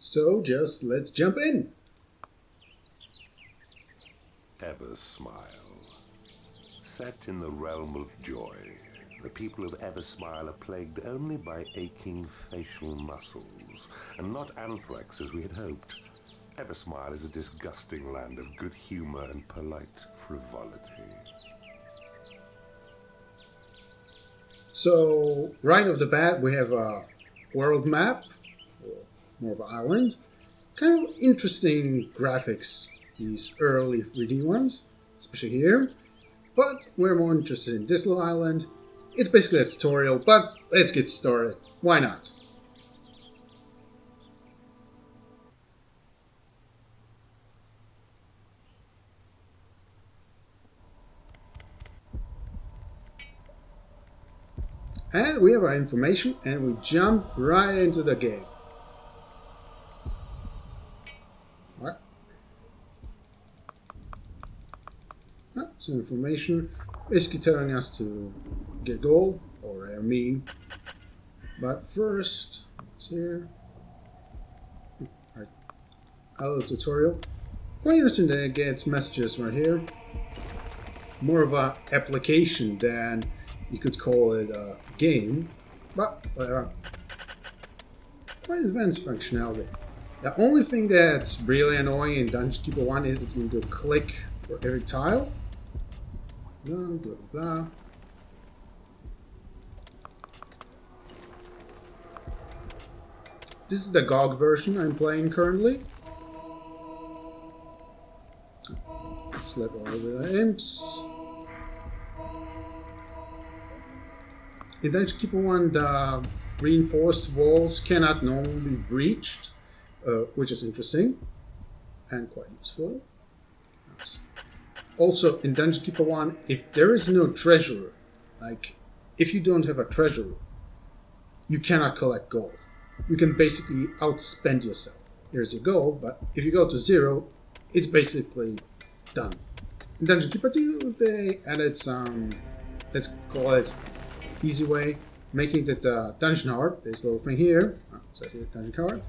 So just let's jump in. Eversmile. Set in the realm of joy, the people of Eversmile are plagued only by aching facial muscles, and not anthrax as we had hoped. Eversmile is a disgusting land of good humor and polite frivolity. So right off the bat, we have a world map, or more of an island. Kind of interesting graphics, these early 3D ones, especially here. But we're more interested in this little island. It's basically a tutorial, but let's get started. Why not? And we have our information, and we jump right into the game. What? Some information, basically telling us to get gold or me. But first, it's here. Right, a little tutorial. Quite interesting that it gets messages right here. More of a application than you could call it a game, but whatever. Quite advanced functionality. The only thing that's really annoying in Dungeon Keeper 1 is that you need to click for every tile. Blah, blah, blah. This is the GOG version I'm playing currently. Slip all over the imps. In Dungeon Keeper 1, the reinforced walls cannot normally be breached, which is interesting and quite useful. Also, in Dungeon Keeper 1, if there is no treasurer, like if you don't have a treasurer, you cannot collect gold. You can basically outspend yourself. Here's your gold, but if you go to 0, it's basically done. In Dungeon Keeper 2, they added some, let's call it easy way, making that the dungeon heart, this little thing here, so I see the dungeon heart,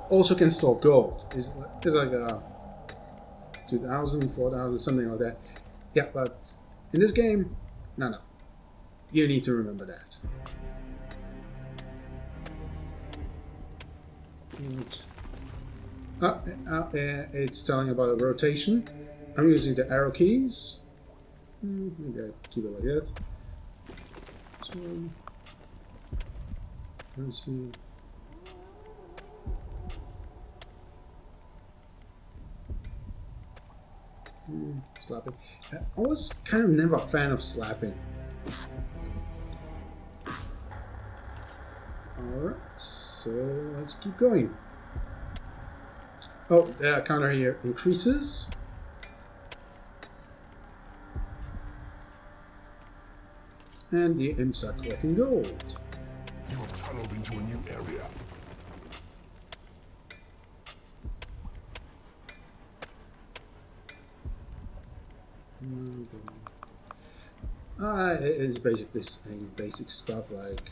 also can store gold. It's like a 2,000, 4,000, something like that. Yeah, but in this game, no. You need to remember that. It's telling about the rotation. I'm using the arrow keys. Maybe I keep it like that. So, let's see. Slapping. I was kind of never a fan of slapping. Alright, so let's keep going. Oh, the counter here increases. And the imps are collecting gold. You have tunneled into a new area. It's basically saying basic stuff like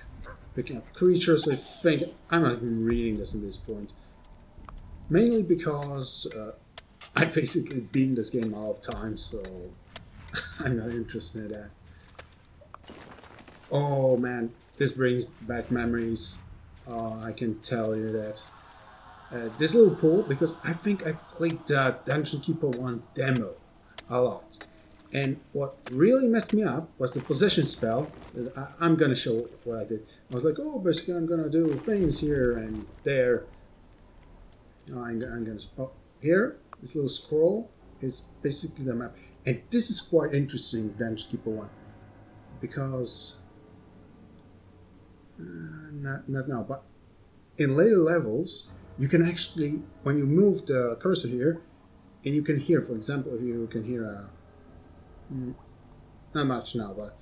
picking up creatures. I think I'm not even reading this at this point. Mainly because I basically beaten this game a lot of times, so I'm not interested in that. Oh man, this brings back memories. I can tell you that. This little pool, because I think I played the Dungeon Keeper 1 demo a lot. And what really messed me up was the possession spell. I'm going to show what I did. I was like, oh, basically I'm going to do things here and there. I'm going to... Oh, here, this little scroll is basically the map. And this is quite interesting, Dungeon Keeper 1. Because... not now, but in later levels, you can actually, when you move the cursor here, and you can hear, for example, if you can hear a... not much now, but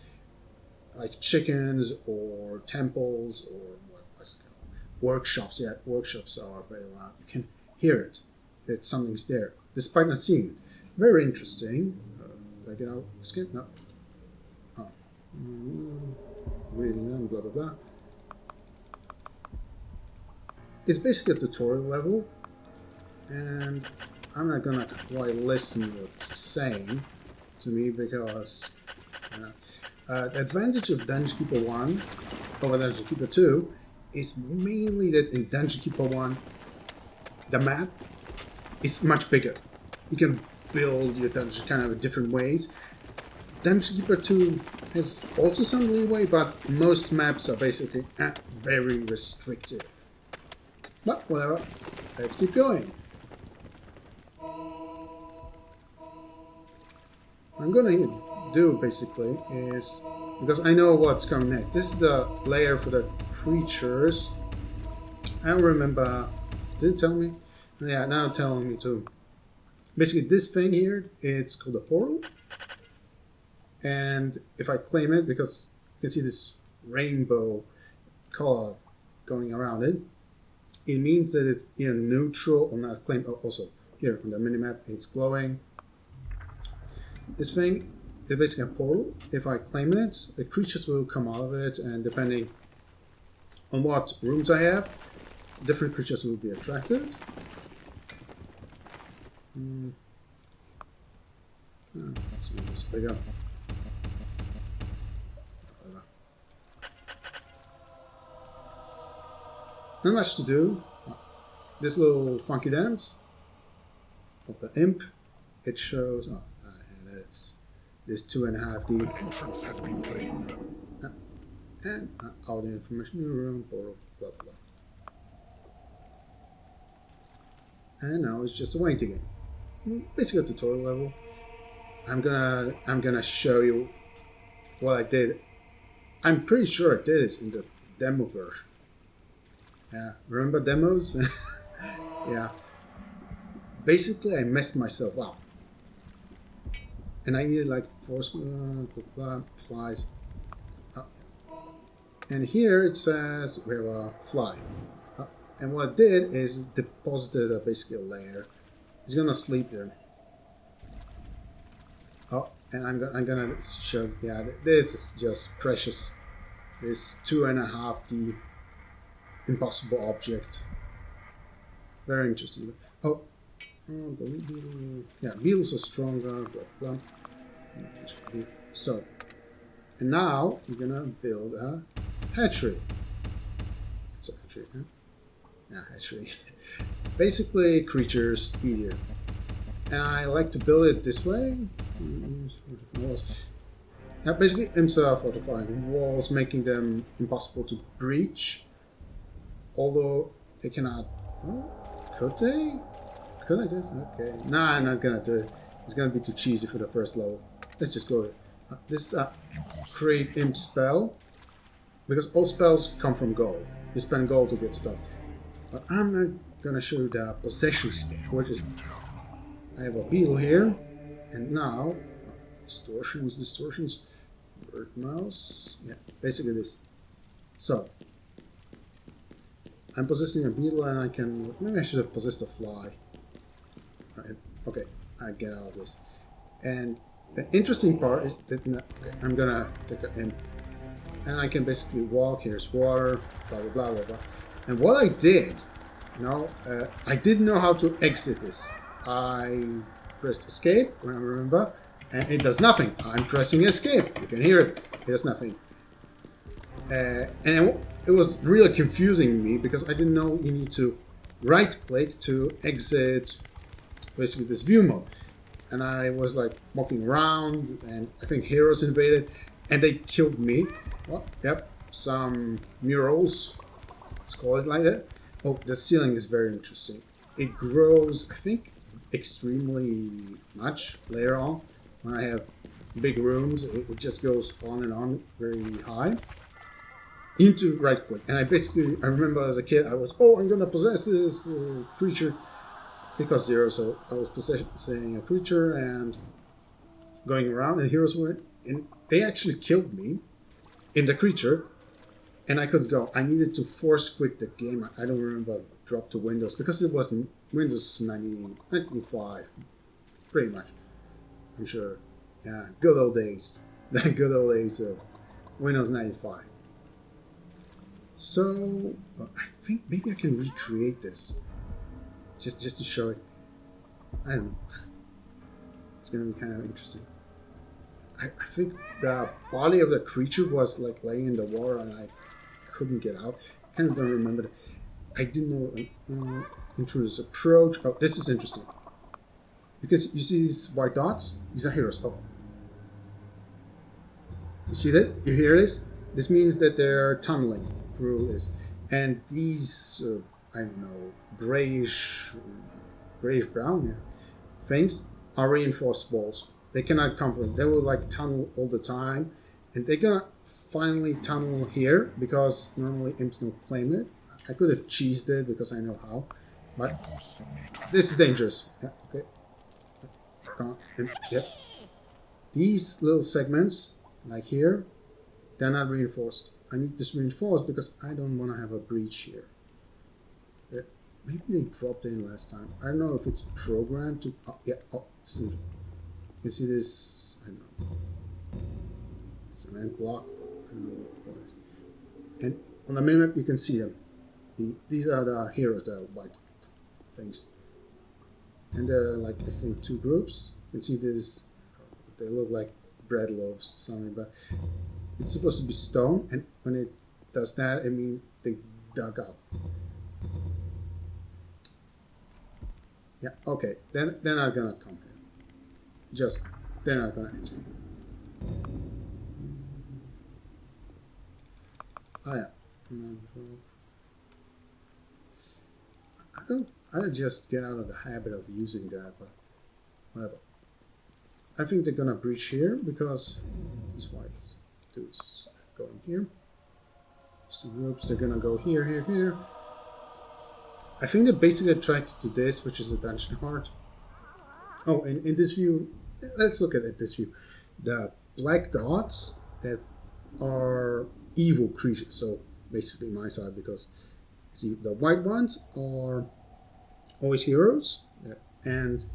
like chickens or temples or what's it called? Workshops. Yeah, workshops are very loud. You can hear it, that something's there, despite not seeing it. Very interesting. Like, skip? No. Oh. Reading them, blah, blah, blah. it's basically a tutorial level, and I'm not gonna quite listen to what it's saying to me because the advantage of Dungeon Keeper 1 over Dungeon Keeper 2 is mainly that in Dungeon Keeper 1 the map is much bigger. You can build your dungeon kind of in different ways. Dungeon Keeper 2 has also some leeway, but most maps are basically very restrictive. But whatever, let's keep going. What I'm gonna do basically is, because I know what's coming next. This is the layer for the creatures. I don't remember. Did it tell me? Yeah, now it's telling me too. Basically, this thing here, it's called a portal. And if I claim it, because you can see this rainbow color going around it, it means that it's neutral or not claimed. Also, here on the minimap, it's glowing. This thing is basically a portal. If I claim it, the creatures will come out of it, and depending on what rooms I have, different creatures will be attracted. Let's make this bigger. Not much to do. This little funky dance of the imp, it shows. Oh, and it's this 2.5D. An entrance has been claimed. And all the information, new room, portal, blah blah blah. And now it's just a waiting game. Basically a tutorial level. I'm gonna show you what I did. I'm pretty sure I did this in the demo version. Yeah, remember demos? Yeah. Basically, I messed myself up, and I needed like four flies. And here it says we have a fly. And what I did is deposited basically a layer. It's gonna sleep here. Oh, and I'm gonna show. Yeah, this is just precious. This 2.5D impossible object. Very interesting. Oh, yeah, beetles are stronger. Blah blah. So, and now we're gonna build a hatchery. It's a hatchery, huh? Yeah, hatchery. Basically, creatures eat it. And I like to build it this way. Basically, IMSA fortifying walls, making them impossible to breach. Although they cannot. Oh, could they? Could I just? Okay. Nah, I'm not gonna do it. It's gonna be too cheesy for the first level. Let's just go. This create imp spell, because all spells come from gold. You spend gold to get spells. But I'm not gonna show you the possession spell, which is I have a beetle here, and now distortions, bird mouse. Yeah, basically this. So I'm possessing a beetle, and I can. Maybe I should have possessed a fly. Right. Okay, I get out of this. And the interesting part is that I'm gonna take an imp, and I can basically walk. Here's water. Blah blah blah blah blah. And what I did, I didn't know how to exit this. I pressed escape, when I remember, and it does nothing. I'm pressing escape. You can hear it. It does nothing. And it was really confusing me because I didn't know you need to right-click to exit basically this view mode. And I was like walking around, and I think heroes invaded, and they killed me. Well, yep, some murals. Let's call it like that. Oh, the ceiling is very interesting. It grows, I think, extremely much later on. When I have big rooms, it just goes on and on very high. Into right click. And I remember as a kid, I was, I'm gonna possess this creature. Because 0, so I was possessing a creature and going around, and heroes were, and they actually killed me in the creature, and I couldn't go. I needed to force quit the game. I don't remember drop to Windows because it was Windows 95, pretty much. I'm sure. Yeah, good old days. The good old days of Windows 95. So I think maybe I can recreate this just to show it. I don't know. It's gonna be kind of interesting. I think the body of the creature was like laying in the water and I couldn't get out. I kind of don't remember that. I didn't know intruders approach. Oh, this is interesting. Because you see these white dots? These are heroes. Oh. You see that? You hear this? This means that they're tunneling through this. And these, I don't know, grayish brown, yeah, things are reinforced walls. They cannot come from. They will like tunnel all the time. And they're gonna finally tunnel here because normally imps don't claim it. I could have cheesed it because I know how. But this is dangerous. Yeah, okay. Come on. Yep. These little segments, like here, they're not reinforced. I need this reinforced because I don't want to have a breach here. Yeah, maybe they dropped in last time. I don't know if it's programmed to... Oh, yeah. Oh, see. You see this... I don't know. Cement block. I don't know what it is. And on the minimap you can see them. These are the heroes, the white things. And they're like, I think, two groups. You can see this... They look like bread loaves or something, but it's supposed to be stone, and when it does that, it means they dug up. Yeah, okay, then they're not gonna come here. They're not gonna enter. Oh yeah. I just get out of the habit of using that, but whatever. I think they're gonna breach here because these whites dudes going here. These two groups, they're gonna go here, here, here. I think they're basically attracted to this, which is a dungeon heart. Oh, and in this view, let's look at this view. The black dots that are evil creatures. So basically my side, because see the white ones are always heroes, and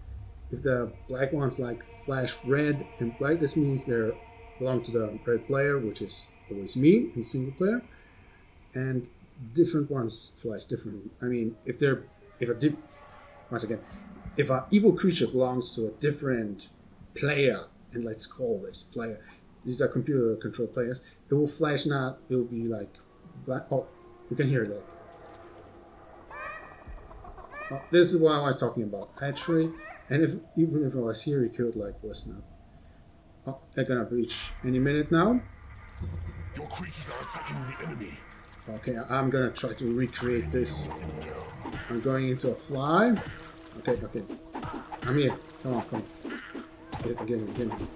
if the black ones like flash red and black, this means they belong to the red player, which is always me in single player. And different ones flash differently. I mean, if an evil creature belongs to a different player, and let's call this player, these are computer control players, it will flash not. It will be like black. Oh, you can hear that. Oh, this is what I was talking about. Hatchery. And even if I was here, you could like listen up. Oh, they're gonna breach any minute now. Your creatures are attacking the enemy. Okay, I'm gonna try to recreate this. I'm going into a fly. Okay. I'm here. Come on. Again.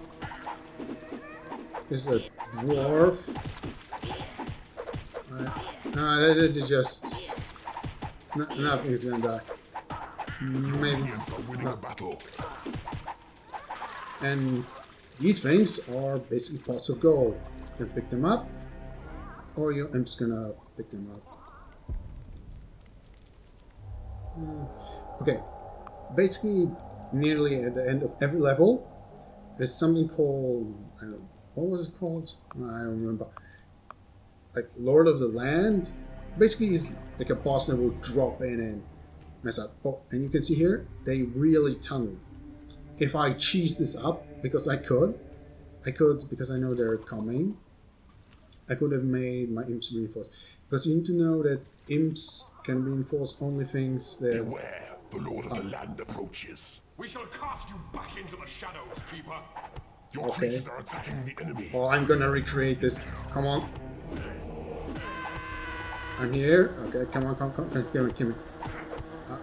This is a dwarf. They just... Nothing's gonna die. Maybe not. And these things are basically pots of gold. You can pick them up, or I'm just gonna pick them up. Okay, basically, nearly at the end of every level, there's something called, I don't know, what was it called? I don't remember. Like Lord of the Land. Basically, it's like a boss that will drop in and mess up. Oh, and you can see here, they really tunneled. If I cheese this up, because I could, because I know they're coming, I could have made my imps reinforced. Because you need to know that imps can reinforce only things that... Beware, the Lord of the Land approaches. We shall cast you back into the shadows, Keeper. Your creatures are attacking the enemy. Oh, I'm gonna recreate this. Come on. I'm here. Okay, come on.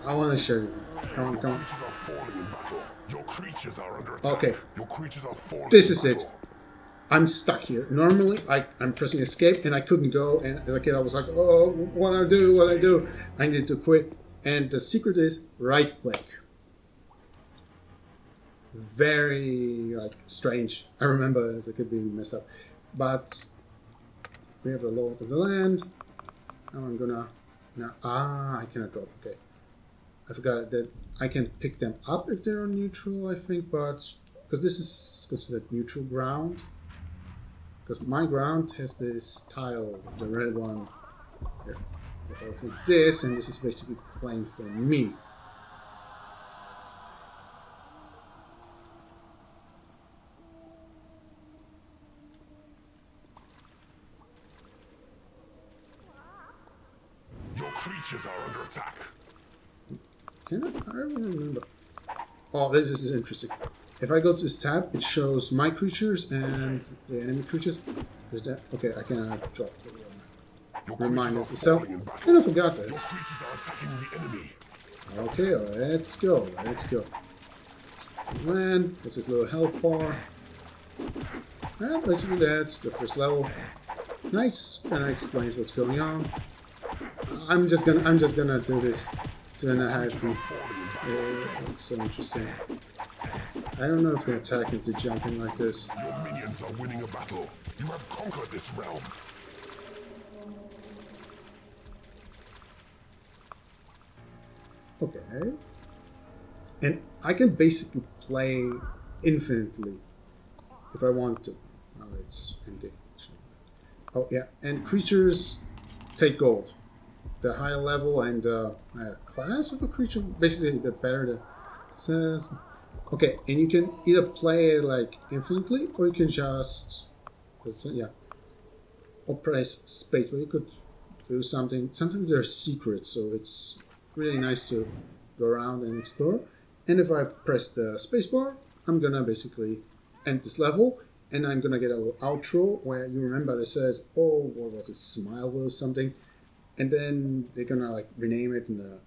I want to show you. Come on. Your creatures are falling in battle. Your creatures are under attack. Okay. Your creatures are falling. This is it. I'm stuck here. Normally, I'm pressing escape and I couldn't go. And as a kid, I was like, oh, what do I do? I need to quit. And the secret is right click. Very strange. I remember as a kid being messed up. But we have the Lord of the Land. Now I'm gonna... I cannot drop. Okay. I forgot that I can pick them up if they're on neutral, I think, but... Because this is considered neutral ground. Because my ground has this tile, the red one, Here. If I click this, and this is basically playing for me. Your creatures are under attack. Can I don't remember. Oh, this is interesting. If I go to this tab, it shows my creatures and the enemy creatures. There's that. Okay, I can drop the Your reminder creatures to are self. falling in battle. And I forgot Your that. creatures are attacking the enemy. Okay, let's go. Let's go. Land. This is a little health bar. And basically that's the first level. Nice. And it explains what's going on. I'm just gonna do this 2.5 D. That's so interesting. I don't know if they're attacking to jumping like this. Your minions are winning a battle. You have conquered this realm. Okay. And I can basically play infinitely if I want to. Oh, it's empty. Oh, yeah. And creatures take gold. The higher level and class of a creature, basically, the better the says. Okay, and you can either play it like infinitely, or you can just, yeah, or press space. But you could do something. Sometimes there are secrets, so it's really nice to go around and explore. And if I press the spacebar, I'm gonna basically end this level, and I'm gonna get a little outro where you remember that says, "Oh, what was it? Smile or something," and then they're gonna like rename it, and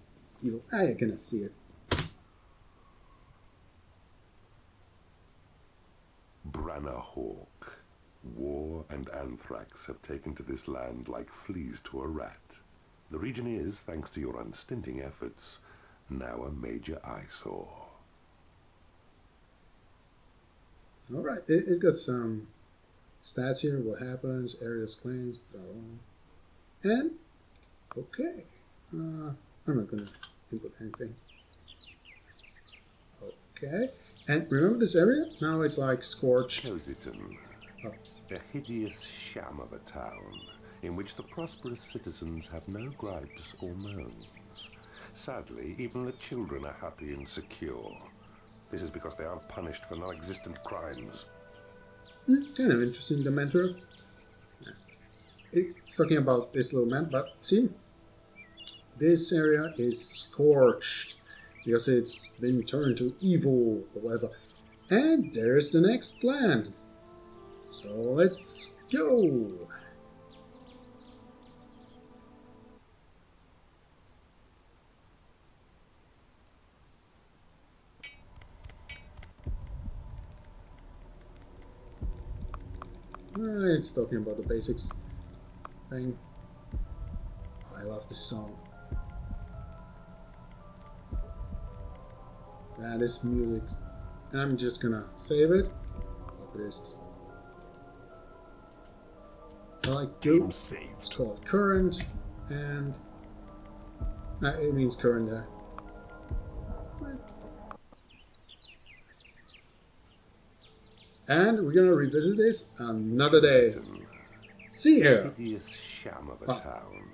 I cannot see it. Branna Hawk. War and anthrax have taken to this land like fleas to a rat. The region is, thanks to your unstinting efforts, now a major eyesore. All right, it's got some stats here. What happens? Areas claims. And okay, I'm not gonna input anything. Okay, and remember this area? Now it's like scorched. Chositon, Oh. a hideous sham of a town in which the prosperous citizens have no gripes or moans. Sadly, even the children are happy and secure. This is because they aren't punished for non-existent crimes. Kind of interesting, the mentor. It's talking about this little man, but see, this area is scorched because it's been turned to evil or whatever. And there's the next land. So let's go. It's talking about the basics thing. I love this song. That is music. And I'm just gonna save it. Copy this. I like Game go. saved. It's called current, and it means current there. And we're gonna revisit this another day. Chositon, See a ya. hideous sham of a town